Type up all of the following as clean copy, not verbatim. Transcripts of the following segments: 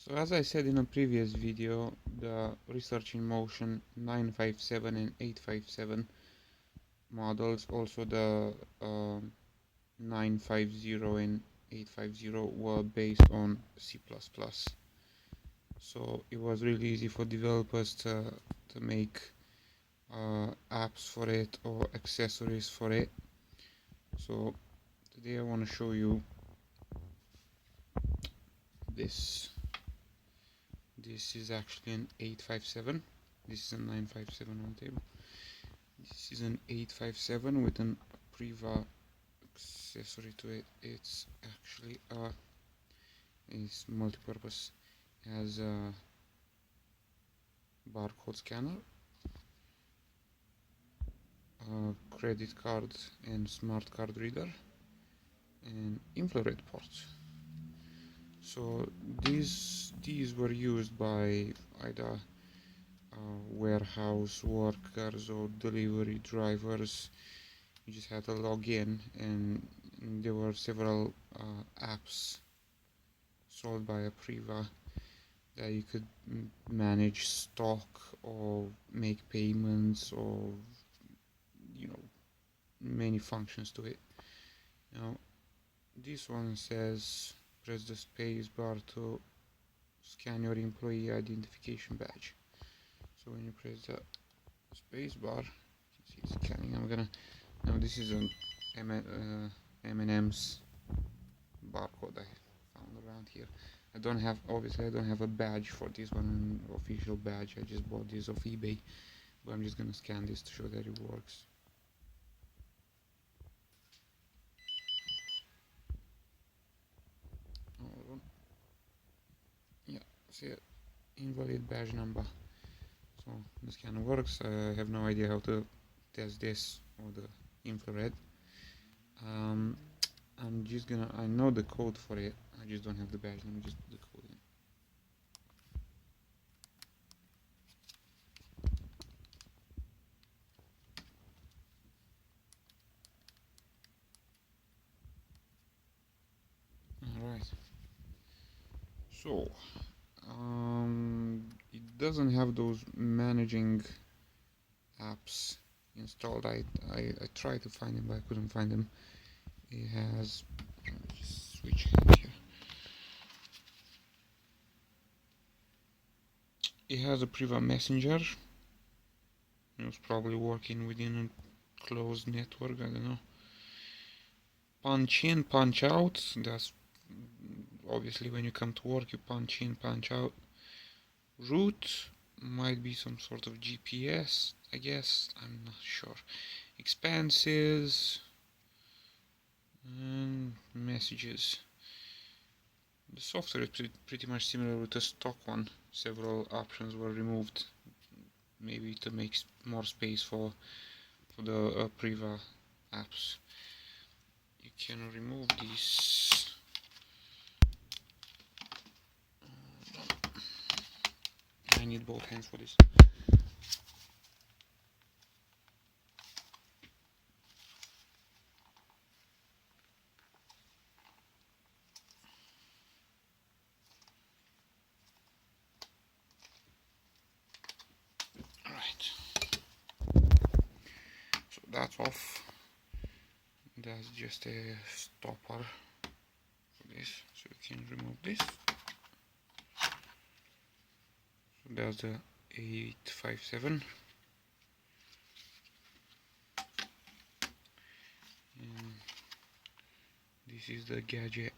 So as I said in a previous video, the Research in Motion 957 and 857 models, also the 950 and 850 were based on C++. So it was really easy for developers to make apps for it or accessories for it. So today I want to show you this. This is actually an 857. This is a 957 on table. This is an 857 with an APRIVA accessory to it. It's actually it's multi-purpose. It has a barcode scanner, a credit card and smart card reader, and infrared ports. So these were used by either warehouse workers or delivery drivers. You just had to log in, and there were several apps sold by APRIVA that you could manage stock or make payments, or many functions to it. Now this one says press the space bar to scan your employee identification badge. So when you press the space bar, you see it's scanning. Now this is an M&M's barcode I found around here. Obviously I don't have a badge for this one, an official badge. I just bought this off eBay, but I'm just gonna scan this to show that it works. Yeah, see it, invalid badge number. So the scanner works. I have no idea how to test this or the infrared. I know the code for it, I just don't have the badge. Let me just put the code in. Alright, so it doesn't have those managing apps installed. I tried to find them, but I couldn't find them. It has, let me just switch hands here. It has a APRIVA messenger. It was probably working within a closed network, I don't know. Punch in, punch out. That's obviously when you come to work, you punch in, punch out. Route might be some sort of GPS, I guess. I'm not sure. Expenses and messages. The software is pretty much similar with the stock one. Several options were removed, maybe to make more space for the APRIVA apps. You can remove these. I need both hands for this. Alright, so that's off. That's just a stopper for this, so you can remove this. So that's the 857. And this is the gadget.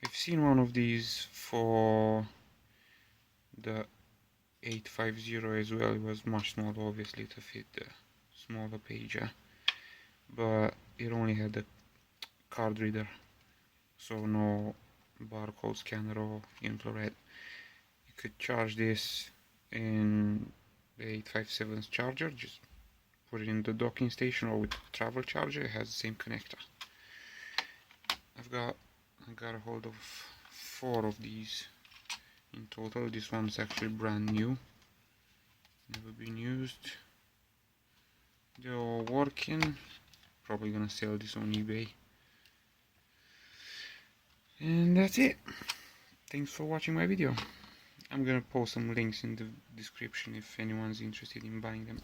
I've seen one of these for the 850 as well. It was much smaller, obviously, to fit the smaller pager, but it only had the card reader, so no barcode scanner or infrared. You could charge this in the 857's charger, just put it in the docking station, or with travel charger. It has the same connector. I got a hold of 4 of these in total. This one's actually brand new, never been used. They're all working. probably gonna sell this on eBay. And that's it. Thanks for watching my video. I'm gonna post some links in the description if anyone's interested in buying them.